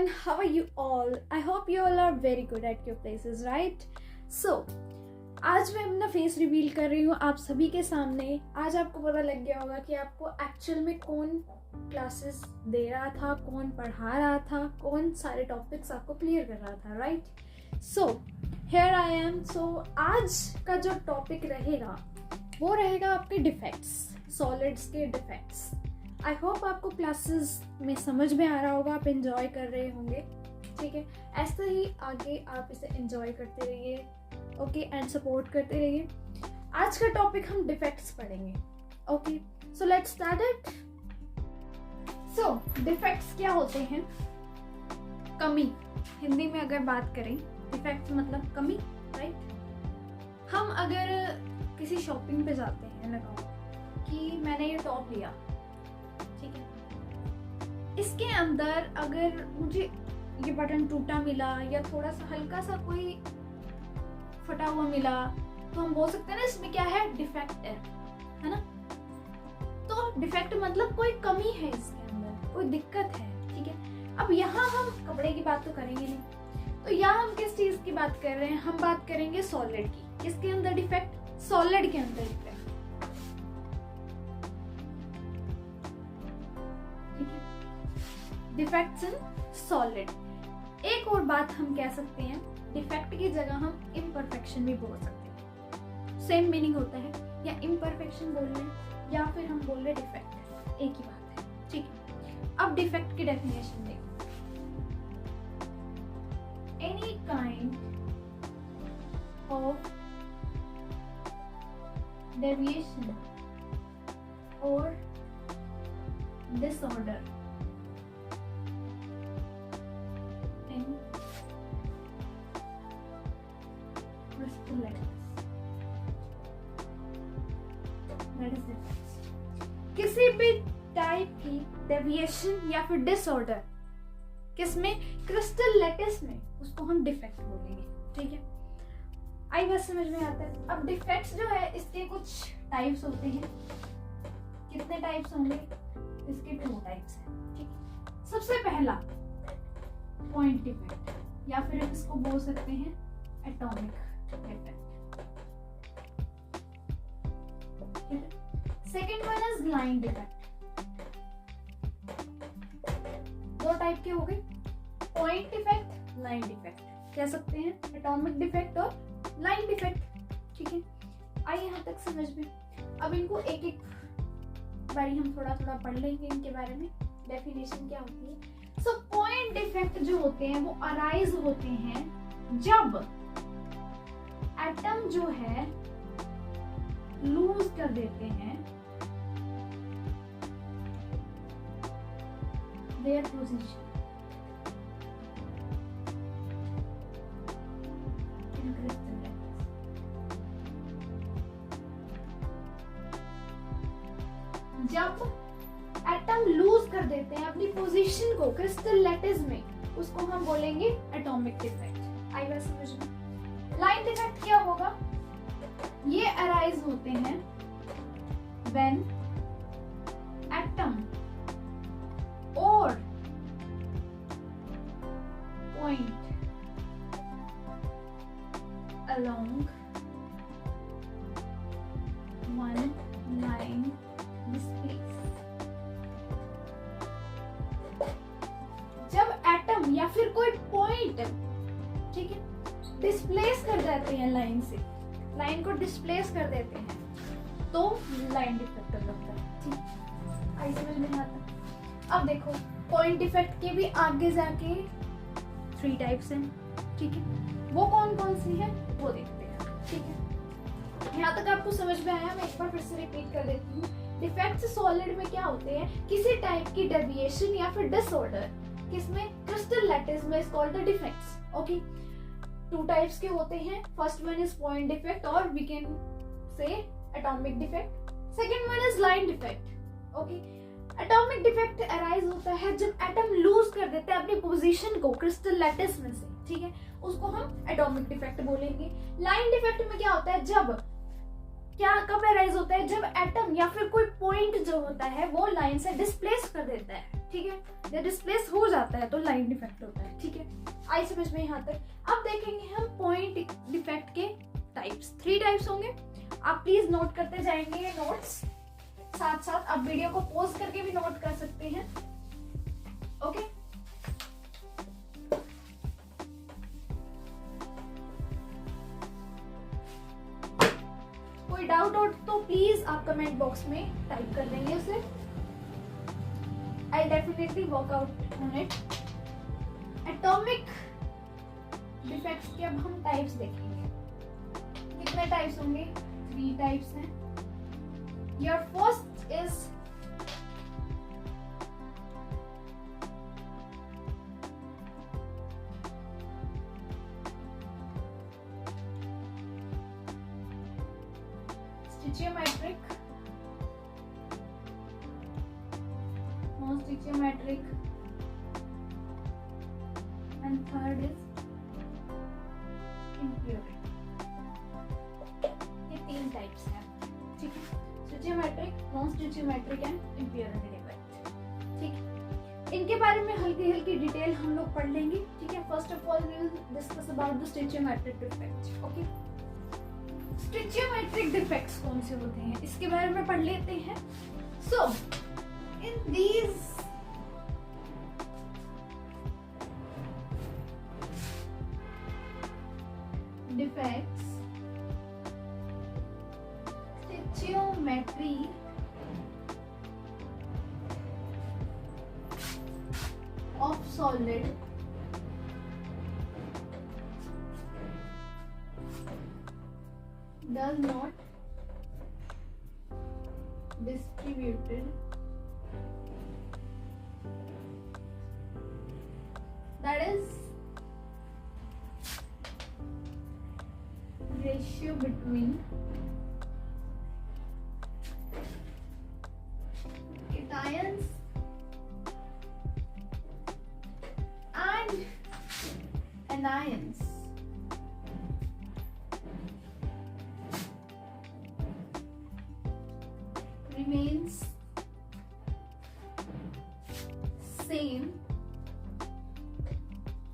everyone, how are you all? I hope you all are very good at your places, right? So, आज मैं अपना face reveal कर रही हूँ आप सभी के सामने। आज आपको पता लग गया होगा कि आपको एक्चुअल में कौन क्लासेस दे रहा था, कौन पढ़ा रहा था, कौन सारे टॉपिक्स आपको क्लियर कर रहा था, right? So here I am. So आज का जो टॉपिक रहेगा वो रहेगा आपके डिफेक्ट्स, सॉलिड्स के डिफेक्ट्स। आई होप आपको क्लासेस में समझ में आ रहा होगा, आप एंजॉय कर रहे होंगे, ठीक है? ऐसे ही आगे आप इसे एंजॉय करते रहिए, ओके, एंड सपोर्ट करते रहिए। आज का टॉपिक हम डिफेक्ट्स पढ़ेंगे, okay? So let's start it. So defects क्या होते हैं? कमी। हिंदी में अगर बात करें, डिफेक्ट्स मतलब कमी, राइट? हम अगर किसी शॉपिंग पे जाते हैं, लगाओ कि मैंने ये टॉप लिया, ठीक है, इसके अंदर अगर मुझे ये बटन टूटा मिला या थोड़ा सा हल्का सा कोई फटा हुआ मिला, तो हम बोल सकते हैं ना इसमें क्या है, डिफेक्ट है ना? तो डिफेक्ट मतलब कोई कमी है इसके अंदर, कोई दिक्कत है, ठीक है? अब यहाँ हम कपड़े की बात तो करेंगे नहीं, तो यहाँ हम किस चीज की बात कर रहे हैं? हम बात करेंगे सॉलिड की। किसके अंदर डिफेक्ट? सॉलिड के अंदर डिफेक्ट, ठीक है? Defects in solid. एक और बात हम कह सकते हैं, डिफेक्ट की जगह हम इम्परफेक्शन भी बोल सकते हैं। सेम मीनिंग होता है, या इम्परफेक्शन बोल रहे हैं या फिर हम बोल रहे डिफेक्ट, एक ही बात है, ठीक है? अब डिफेक्ट की डेफिनेशन देखो। एनी काइंड ऑफ डेविएशन और disorder in crystal lattice, that is defects। किसी भी टाइप की डेविएशन या फिर डिसऑर्डर किसमें? क्रिस्टल लैटिस में, उसको हम डिफेक्ट बोलेंगे, ठीक है? आई बात समझ में आता है? अब डिफेक्ट्स जो है इसके कुछ टाइप्स होते हैं। कितने टाइप्स होंगे? इसके 2 टाइप्स हैं, ठीक है? सबसे पहला पॉइंट डिफेक्ट, या फिर हम इसको बोल सकते हैं एटॉमिक डिफेक्ट, ठीक है? Second one is line defect. 2 type के हो गए, पॉइंट डिफेक्ट, लाइन डिफेक्ट, कह सकते हैं एटॉमिक डिफेक्ट और लाइन डिफेक्ट, ठीक है? आइए यहाँ तक समझ में। अब इनको एक एक बारी हम थोड़ा थोड़ा पढ़ लेंगे, इनके बारे में डेफिनेशन क्या होती है। सो पॉइंट डिफेक्ट जो होते हैं वो अराइज होते हैं जब एटम जो है लूज कर देते हैं their position in crystal lattice. जब एटम लूज कर देते हैं अपनी पोजीशन को क्रिस्टल लैटिस में, उसको हम बोलेंगे एटॉमिक डिफेक्ट। आई बात समझ में? लाइन डिफेक्ट क्या होगा? ये अराइज होते हैं व्हेन एटम और point along one line space। जब एटम या फिर कोई पॉइंट, ठीक है, डिस्प्लेस कर जाते हैं लाइन से, लाइन को डिस्प्लेस कर देते हैं, तो लाइन डिफेक्ट लगता है, ठीक? आई समझ में आता? अब देखो, पॉइंट डिफेक्ट के भी आगे जाके 3 टाइप्स हैं, ठीक है? वो कौन कौन सी है वो देखते हैं, ठीक है? यहाँ तक आपको समझ में आया? मैं एक बार फिर से रिपीट कर देती हूँ। डिफेक्ट्स सॉलिड में क्या होते हैं? किसी टाइप की डेविएशन या फिर डिसऑर्डर किसमें? क्रिस्टल लैटिस में, is called the defects, okay? 2 types के होते हैं। First one is point defect और we can say atomic defect. Second one is line defect, okay? Atomic defect arise होता है जब एटम लूज कर देते हैं अपनी पोजीशन को क्रिस्टल लैटिस में से, ठीक है? उसको हम एटॉमिक डिफेक्ट बोलेंगे। लाइन डिफेक्ट में क्या होता है? जब क्या कब अराइज होता है? जब एटम या फिर कोई पॉइंट जो होता है वो लाइन से डिस्प्लेस कर देता है, ठीक है, या डिस्प्लेस हो जाता है तो लाइन डिफेक्ट होता है। ठीक है, आई समझ में यहाँ तक। अब देखेंगे हम पॉइंट डिफेक्ट के टाइप्स। 3 टाइप्स होंगे, आप प्लीज नोट करते जाएंगे ये नोट्स, साथ साथ आप वीडियो को पॉज करके भी नोट कर सकते हैं। ओके, कोई डाउट हो तो प्लीज आप कमेंट बॉक्स में टाइप कर देंगे उसे। I definitely work out on it. Atomic defects के अब हम टाइप्स देखेंगे। कितने टाइप्स होंगे? 3 टाइप्स हैं। Your first is stoichiometric, non stoichiometric, and third is impure। ये 3 टाइप्स हैं, ठीक है, स्टिचियोमेट्रिक, नॉन स्टिचियोमेट्रिक एंड इम्प्योरिटी डिफेक्ट। ठीक है, इनके बारे में हल्की हल्की डिटेल हम लोग पढ़ लेंगे। ठीक है, first of all we will discuss about the stoichiometric defect. Okay, stoichiometric defects कौन से होते हैं इसके बारे में पढ़ लेते हैं। So in these defects, stoichiometry of solid does not distributed, that is ratio between cations and anions remains same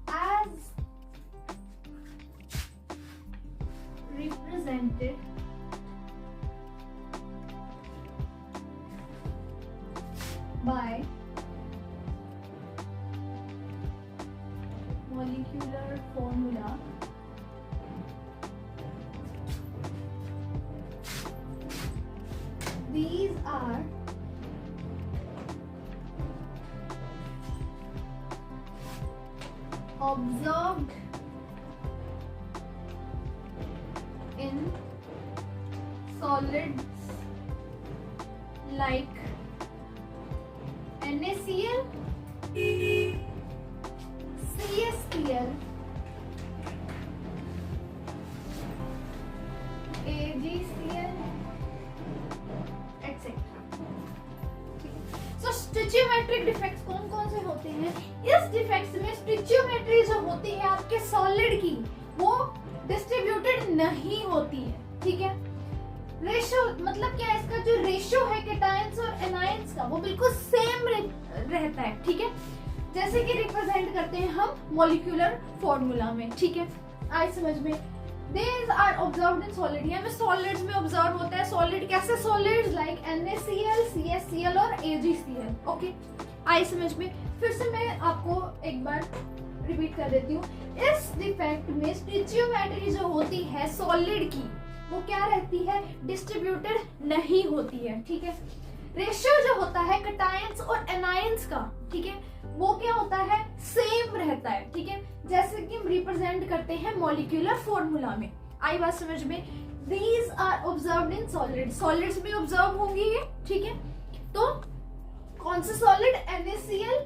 as represented by molecular formula these are observed in solids like NaCl, CaCl, AgCl, etc. So stoichiometric defects कौन कौन से होते हैं? इस defects में स्टिचियोमेट्री जो होती है आपके सॉलिड की वो डिस्ट्रीब्यूटेड नहीं होती है। ठीक है, रेशियो मतलब क्या है, इसका जो रेशियो है केटायंस और एनायंस का वो बिल्कुल सेम रहता है। ठीक है, जैसे कि रिप्रेजेंट करते हैं हम मॉलिक्यूलर फॉर्मूला में। ठीक है, आई समझ में। These are observed in solid, यहाँ में सॉलिड्स में ऑब्जर्व होता है। सॉलिड कैसे? सॉलिड्स लाइक NaCl, CaCl और AgCl। ओके, आई समझ में। फिर से मैं आपको एक बार रिपीट कर देती हूँ। इस डिफेक्ट में स्टिचियोमेट्री जो होती है सॉलिड की वो क्या रहती है? डिस्ट्रीब्यूटेड नहीं होती है। ठीक है, रेशियो जो होता है कैटायंस और एनायंस का, ठीक है, वो क्या होता है? सेम रहता है। ठीक है, जैसे कि हम रिप्रेजेंट करते हैं मॉलिक्यूलर फॉर्मूला में। आई बात समझ में? These are observed in solid, solids में ऑब्जर्व होंगी ये। ठीक है, तो कौन से solid? NaCl,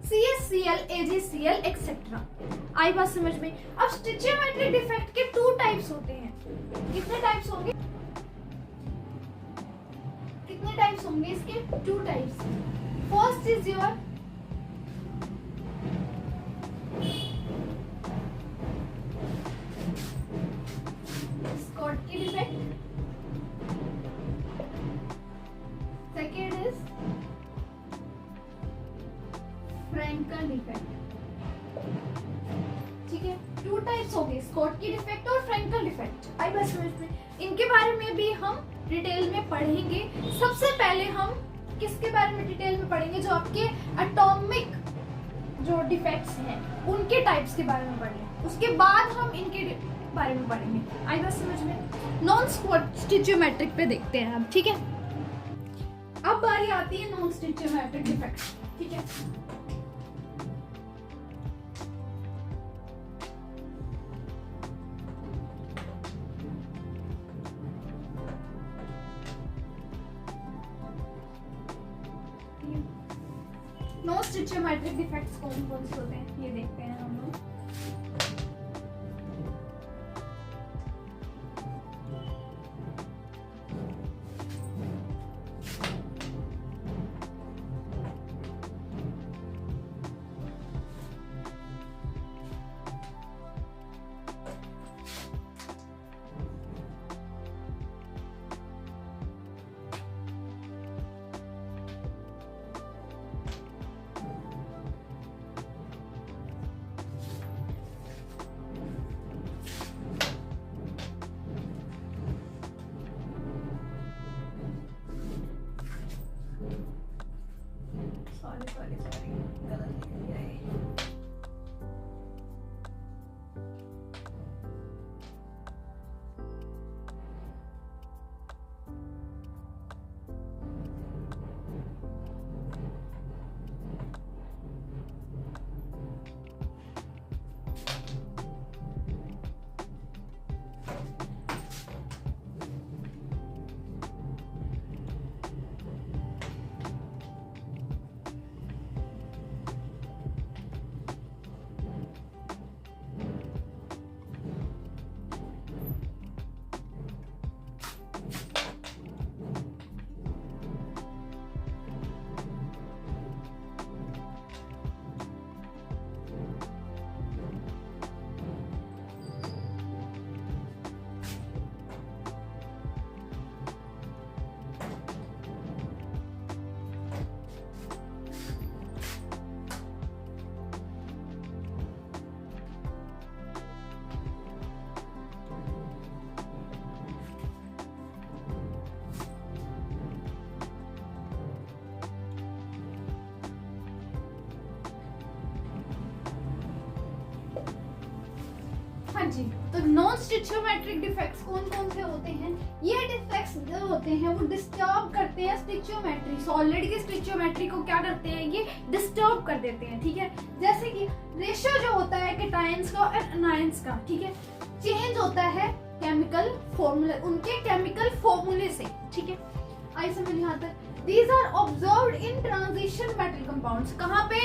CaCl, AgCl etcetera. आई बात समझ में? अब स्टिचियोमेट्रिक डिफेक्ट के 2 टाइप्स होते हैं। कितने टाइप्स होंगे? कितने टाइप्स होंगे इसके? 2 types. First is your Schottky defect, second is Frenkel defect. ठीक है, 2 टाइप्स हो गए, स्कॉटकी डिफेक्ट और फ्रैंकल डिफेक्ट। आई बात समझ में? इनके बारे में भी हम डिटेल में पढ़ेंगे। सबसे पहले हम किसके बारे में डिटेल में पढ़ेंगे? जो आपके एटॉमिक जो डिफेक्ट्स हैं उनके टाइप्स के बारे में पढ़ेंगे, उसके बाद हम इनके बारे में पढ़ेंगे। आई बात समझ में? नॉन स्टिचियोमेट्रिक पे देखते हैं हम। ठीक है, अब बारी आती है नॉन स्टिचियोमेट्रिक डिफेक्ट। ठीक है, नॉन स्टिचियोमेट्रिक डिफेक्ट्स कौन कौन से होते हैं ये देखते हैं हम लोग। सॉरी गलत लिख दिया है। हाँ जी, तो नॉन स्टिचियोमेट्रिक डिफेक्ट्स कौन कौन से होते हैं? ये डिफेक्ट्स जो होते हैं वो डिस्टर्ब करते हैं स्टिचियोमेट्री, सॉलिड की स्टिचियोमेट्री को क्या करते हैं? ये डिस्टर्ब कर देते हैं। ठीक है, जैसे कि रेशियो जो होता है केटायंस का और एनायंस का, ठीक है, चेंज होता है केमिकल फॉर्मूला, उनके केमिकल फॉर्मूले से। ठीक है, आई समझ यहाँ तक? These are observed in transition metal compounds. कहाँ पे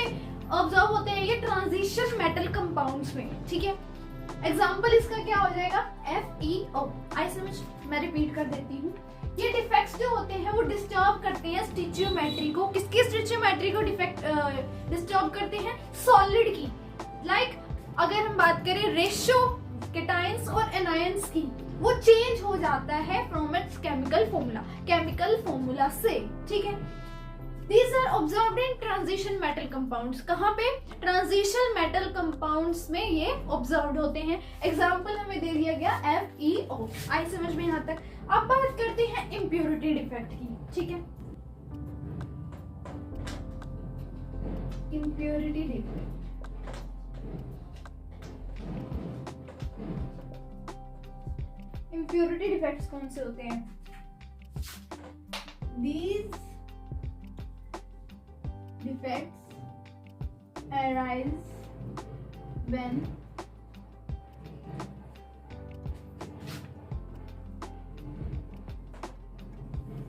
ऑब्जर्व होते हैं ये? ट्रांजिशन मेटल कंपाउंड्स में। ठीक है, एग्जाम्पल इसका क्या हो जाएगा? FeO। आई समझ? मैं रिपीट कर देती हूँ। ये डिफेक्ट्स जो होते हैं वो डिस्टर्ब करते हैं स्टिचियोमेट्री को। किसकी स्टिचियोमेट्री को डिफेक्ट डिस्टर्ब करते हैं? सॉलिड की। लाइक अगर हम बात करें रेशियो केटायंस और एनायंस की, वो चेंज हो जाता है फ्रॉम इट्स केमिकल फॉर्मूला से। ठीक है, These are observed in transition metal compounds। कहाँ पे? ट्रांजिशन मेटल कंपाउंड्स में ये ऑब्जर्व होते हैं। एग्जाम्पल हमें दे दिया गया FeO। आई समझ में यहाँ तक? अब बात करते हैं इम्प्योरिटी डिफेक्ट की। ठीक है, इम्प्योरिटी डिफेक्ट। इम्प्योरिटी डिफेक्ट्स कौन से होते हैं? These defects arise when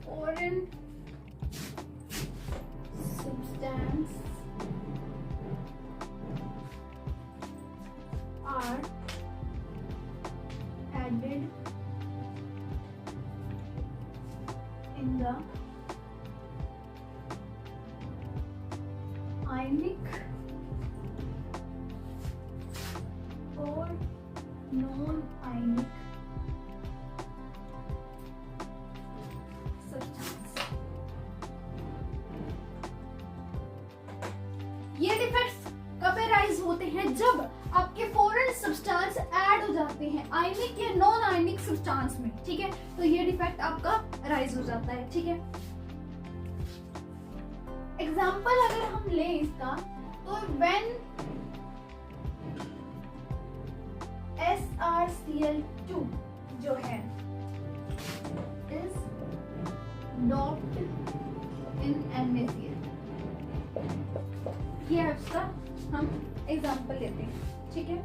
foreign substance are added in the ionic or non-ionic substance। ये डिफेक्ट कब अराइज होते हैं? जब आपके फॉरेन सब्सटेंस ऐड हो जाते हैं आयनिक या नॉन आयनिक सब्सटेंस में, ठीक है। तो ये डिफेक्ट आपका अराइज हो जाता है, ठीक है। एग्जाम्पल अगर हम लें इसका, तो व्हेन SrCl2 जो है is docked in NaCl, ये है उसका हम एग्जाम्पल लेते हैं, ठीक है।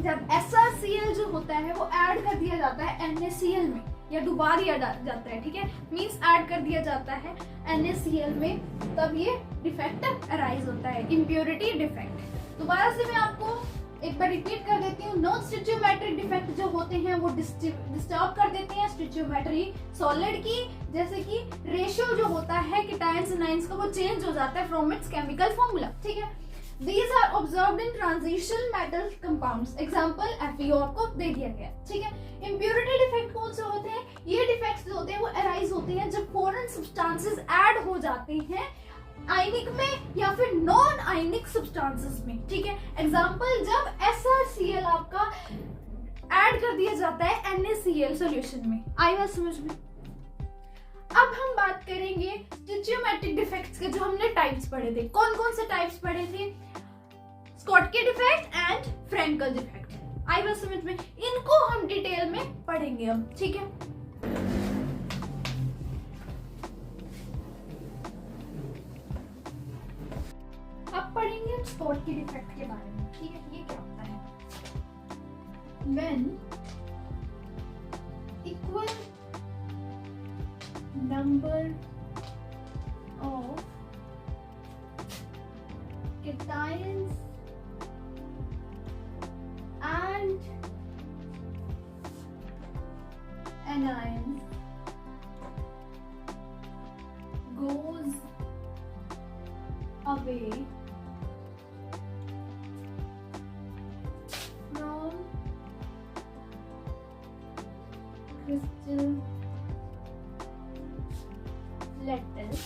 जब SrCl जो होता है वो ऐड कर दिया जाता है NaCl में, या दोबारा जाता है, ठीक है, मींस ऐड कर दिया जाता है NaCl में, तब ये डिफेक्ट अराइज होता है, इम्प्योरिटी डिफेक्ट। दोबारा से मैं आपको एक बार रिपीट कर देती हूँ। नॉन स्टिचियोमेट्रिक डिफेक्ट जो होते हैं वो डिस्टर्ब कर देते हैं स्टिचियोमेट्री सॉलिड की, जैसे कि रेशियो जो होता है कीटायंस एनायंस का वो चेंज हो जाता है फ्रॉम इट्स केमिकल फॉर्मूला, ठीक है। These are observed in transition metal compounds. Example FeO आपको दे दिया गया, ठीक है। इम्प्योरिटी डिफेक्ट कौन से होते हैं? ये डिफेक्ट्स जो होते हैं वो अराइज होते हैं जब फॉरेन सब्सटेंसेस ऐड हो जाते हैं आयनिक में या फिर नॉन आयनिक सब्सटेंसेस में, ठीक है। एग्जाम्पल जब SrCl आपका ऐड कर दिया जाता है NaCl सॉल्यूशन में। आई बात समझ में? अब हम बात करेंगे स्टिचियोमेट्रिक डिफेक्ट्स के, जो हमने टाइप्स पढ़े थे। कौन कौन से टाइप्स पढ़े थे? Schottky defect and Frenkel defect. आई बात समझ में? इनको हम डिटेल में पढ़ेंगे अब, ठीक है। अब पढ़ेंगे स्कॉटकी डिफेक्ट के बारे में, ठीक है। ये क्या होता है? When equal number of cations and anions goes away from crystal lattice,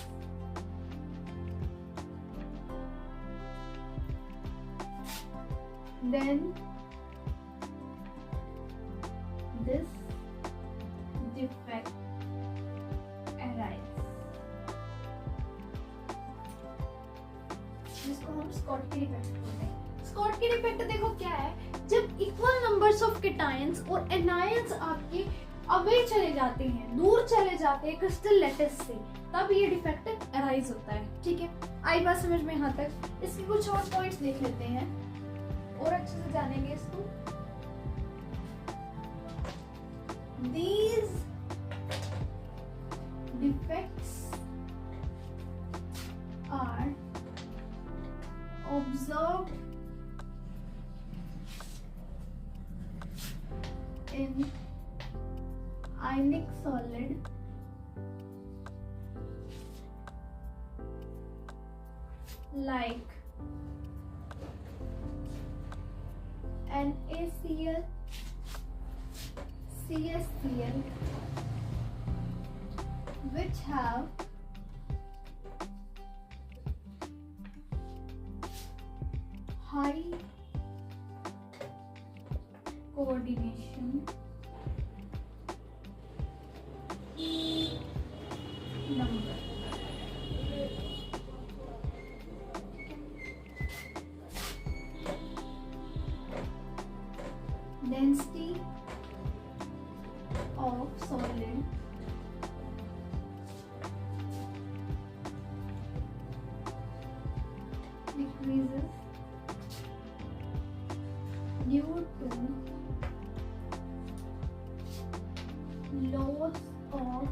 then this defect arises, जिसको हम स्कॉटकी डिफेक्ट बोलते हैं। स्कॉटकी डिफेक्ट देखो क्या है? जब इक्वल नंबर्स ऑफ कीटायंस और एनायंस आपके अवे चले जाते हैं, दूर चले जाते हैं क्रिस्टल लैटिस से, तब ये डिफेक्ट अराइज होता है, ठीक है। आई बात समझ में यहाँ तक? इसके कुछ और पॉइंट्स देख लेते हैं और अच्छे से जानेंगे इसको। These defects are observed in ionic solid like NaCl, CaCl, which have high coordination number. Density of solid decreases due to loss of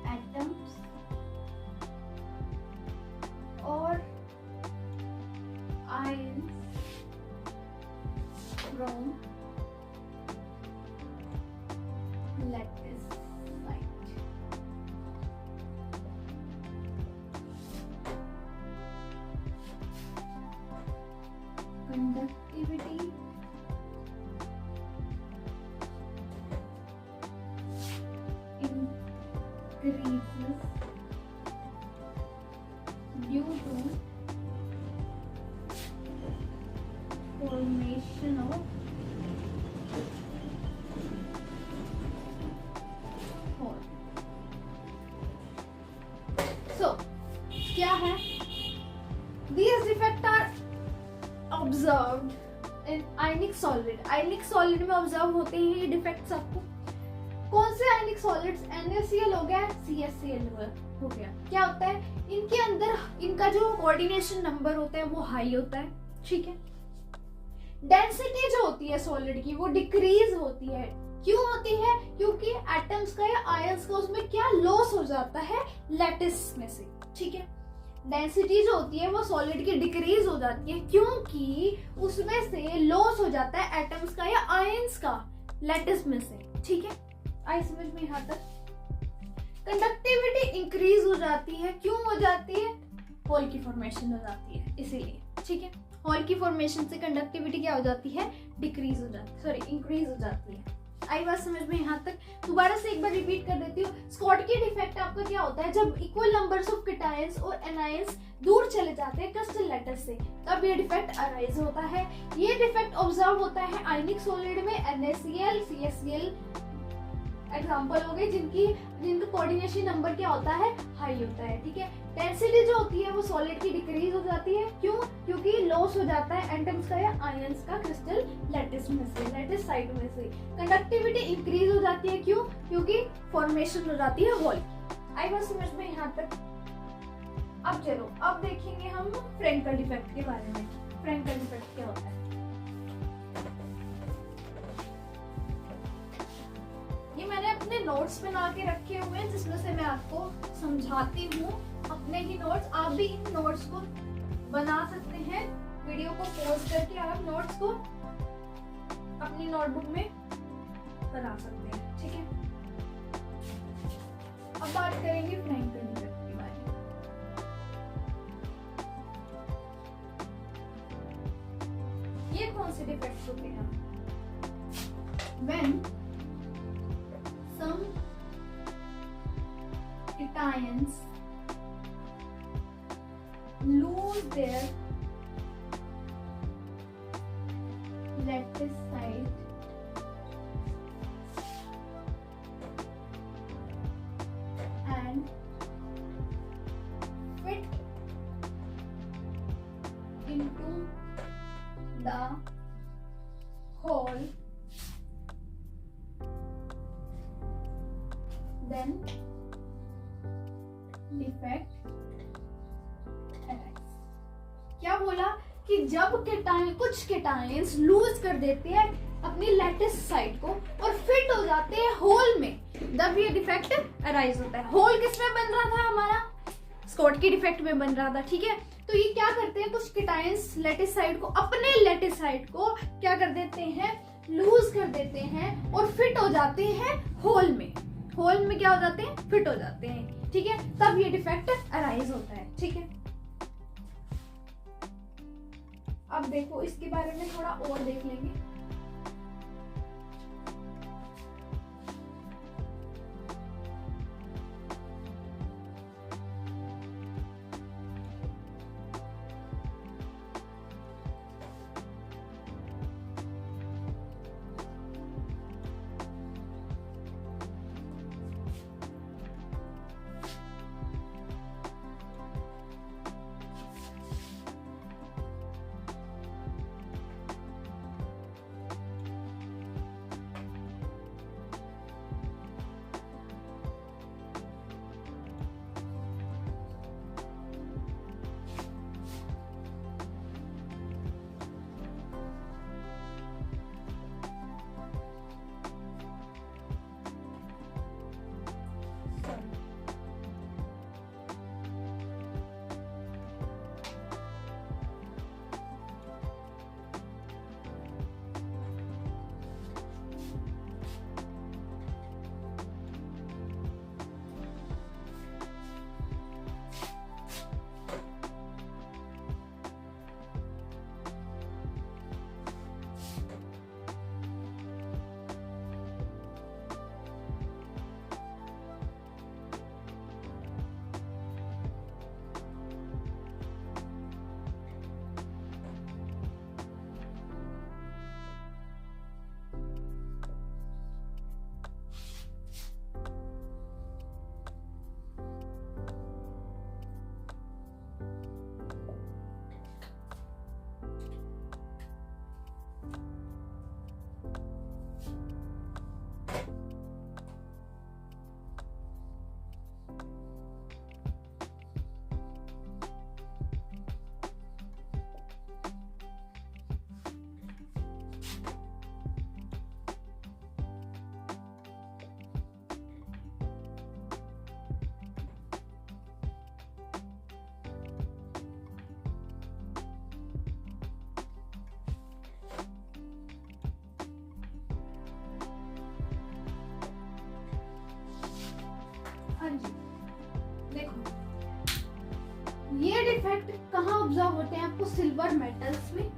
atoms or ions from lattice site. Conductivity increases due to formation of hole. So क्या है, these defects are observed in ionic solid। ionic solid में observe होते हैं ये defects आपको। कौन से आयनिक solids? NaCl हो गया, CaCl हो गया। क्या होता है इनके अंदर, इनका जो कोऑर्डिनेशन नंबर होता है वो हाई होता है, ठीक है। डेंसिटी जो होती है सॉलिड की वो डिक्रीज होती है। क्यों होती है? क्योंकि एटम्स का या आयंस का उसमें क्या लॉस हो जाता है लैटिस में से, ठीक है। डेंसिटी जो होती है वो सॉलिड की डिक्रीज हो जाती है क्योंकि उसमें से लॉस हो जाता है एटम्स का या आयंस का लैटिस में से, ठीक है। आई समझ में यहाँ तक? कंडक्टिविटी इंक्रीज हो जाती है। क्यों हो जाती है? होल की फॉर्मेशन हो जाती है इसीलिए, ठीक है। होल की फॉर्मेशन से कंडक्टिविटी क्या हो जाती है? डिक्रीज हो जाती है, सॉरी इंक्रीज हो जाती है। आई बात समझ में यहाँ तक? दोबारा से एक बार रिपीट कर देती हूँ। स्कॉटकी डिफेक्ट आपका क्या होता है? जब इक्वल नंबर्स ऑफ केटायंस और एनायंस दूर चले जाते हैं क्रिस्टल लैटिस से, तब ये डिफेक्ट अराइज होता है। ये डिफेक्ट ऑब्जर्व होता है आयनिक सॉलिड में, NaCl, CaCl एग्जाम्पल हो गए जिनका कोऑर्डिनेशन नंबर क्या होता है? हाई होता है, ठीक है। डेंसिटी जो होती है वो सॉलिड की डिक्रीज हो जाती है। क्यों? क्योंकि लॉस हो जाता है एटम्स का या आयंस का क्रिस्टल लैटिस में से, लैटिस साइड में से। कंडक्टिविटी इंक्रीज हो जाती है। क्यों? क्योंकि फॉर्मेशन हो जाती है होल। आई बात समझ में यहाँ तक? अब चलो अब देखेंगे हम फ्रेंकल डिफेक्ट के बारे में। फ्रेंकल डिफेक्ट क्या होता है? ये मैंने अपने नोट्स बना के रखे हुए हैं जिसमें से मैं आपको समझाती हूँ अपने ही नोट्स। आप भी इन नोट्स को बना सकते हैं, वीडियो को पॉज करके आप नोट्स को अपनी नोटबुक में बना सकते हैं, ठीक है। अब बात करेंगे फ्रेंकल डिफेक्ट के बारे में। ये कौन से डिफेक्ट्स होते हैं? When some cations lose their lattice site and fit into the hole, then defect arise। क्या बोला कि जब कुछ केटायंस लूज कर देते हैं अपनी लैटिस साइड को और फिट हो जाते हैं होल में, तब ये डिफेक्ट अराइज होता है। होल किसमें बन रहा था? हमारा स्कॉटकी डिफेक्ट में बन रहा था, ठीक है। तो ये क्या करते हैं, कुछ केटायंस लैटिस साइड को, अपने लैटिस साइड को क्या कर देते हैं? लूज कर देते हैं और फिट हो जाते हैं होल में। होल में क्या हो जाते हैं? फिट हो जाते हैं, ठीक है। तब ये डिफेक्ट अराइज होता है, ठीक है। अब देखो इसके बारे में थोड़ा और देख लेंगे। डिफेक्ट कहाँ ऑब्जर्व होते हैं आपको? सिल्वर मेटल्स में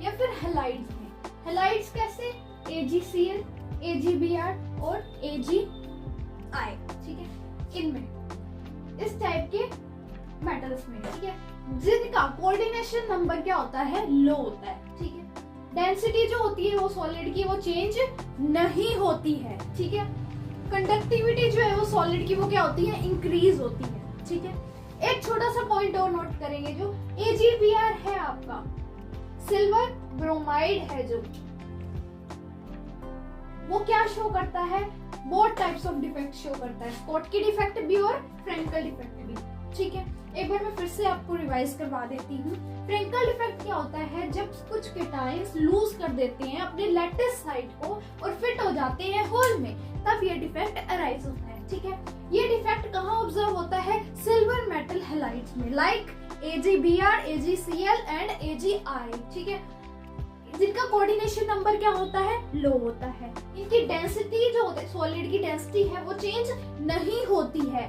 या फिर हेलाइड्स में। हेलाइड्स कैसे? AgCl, AgBr और AgI, ठीक है, इनमें इस टाइप के मेटल्स में, ठीक है, जिनका कोऑर्डिनेशन नंबर क्या होता है? लो होता है, ठीक है। डेंसिटी जो होती है वो सॉलिड की वो चेंज नहीं होती है, ठीक है। कंडक्टिविटी जो है वो सॉलिड की वो क्या होती है? इंक्रीज होती है, ठीक है। एक छोटा सा पॉइंट और नोट करेंगे, जो AgBr है आपका सिल्वर ब्रोमाइड है, जो वो क्या शो करता है? Both types of defect show करता है, स्कॉटकी डिफेक्ट भी और फ्रेंकल डिफेक्ट भी, ठीक है। एक बार मैं फिर से आपको रिवाइज करवा देती हूँ। फ्रेंकल डिफेक्ट क्या होता है? जब कुछ केटाइंस लूज कर देते हैं अपने लैटिस साइड को और फिट हो जाते हैं होल में, तब ये डिफेक्ट अराइज होता है, ठीक है। ये डिफेक्ट कहाँ ऑब्जर्व होता है? सिल्वर मेटल हैलाइड्स में, like AgBr, AgCl and AgI, ठीक है, जिनका कोऑर्डिनेशन नंबर क्या होता है? लो होता है। इनकी डेंसिटी जो होती है, सॉलिड की डेंसिटी है वो चेंज नहीं होती है,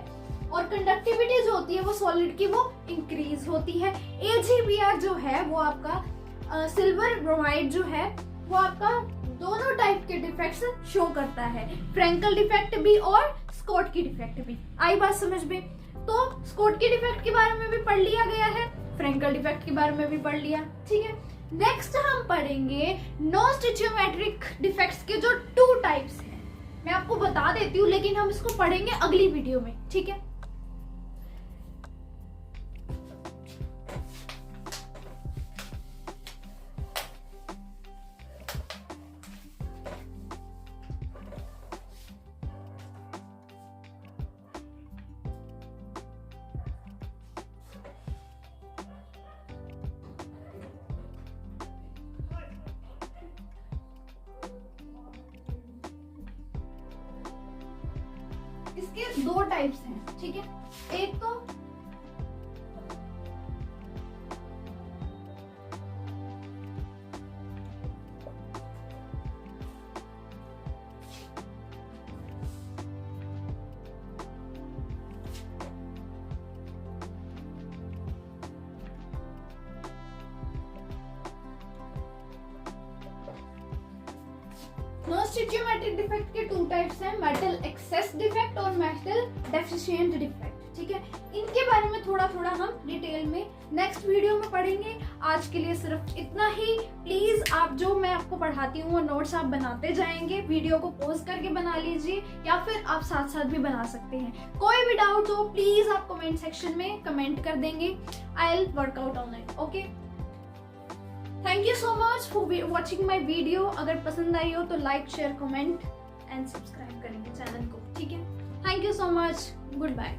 और कंडक्टिविटी जो होती है वो सॉलिड की वो इंक्रीज होती है। AgBr जो है वो आपका सिल्वर ब्रोमाइड जो है वो आपका दोनों टाइप के डिफेक्ट्स शो करता है, फ्रेंकल डिफेक्ट भी और स्कॉटकी डिफेक्ट भी। आई बात समझ में? तो स्कॉटकी डिफेक्ट के बारे में भी पढ़ लिया गया है, फ्रेंकल डिफेक्ट के बारे में भी पढ़ लिया, ठीक है। नेक्स्ट हम पढ़ेंगे नॉन स्टिचियोमेट्रिक डिफेक्ट्स के जो 2 टाइप्स हैं। मैं आपको बता देती हूँ, लेकिन हम इसको पढ़ेंगे अगली वीडियो में, ठीक है। इसके 2 टाइप्स हैं, ठीक है। एक तो नॉन स्टिचियोमेट्रिक डिफेक्ट के 2 टाइप्स हैं, मेटल एक्सेस डिफेक्ट और मेटल डेफिशिएंट डिफेक्ट, ठीक है। इनके बारे में थोड़ा थोड़ा हम डिटेल में नेक्स्ट वीडियो में पढ़ेंगे। आज के लिए सिर्फ इतना ही। प्लीज आप जो मैं आपको पढ़ाती हूँ वो नोट्स आप बनाते जाएंगे, वीडियो को पॉज करके बना लीजिए या फिर आप साथ साथ भी बना सकते हैं। कोई भी डाउट हो प्लीज आप कमेंट सेक्शन में कमेंट कर देंगे, I will work out on it, okay. Thank you so much for watching my video. अगर पसंद आई हो तो like, share, comment and subscribe करेंगे चैनल को, ठीक है। Thank you so much, good bye.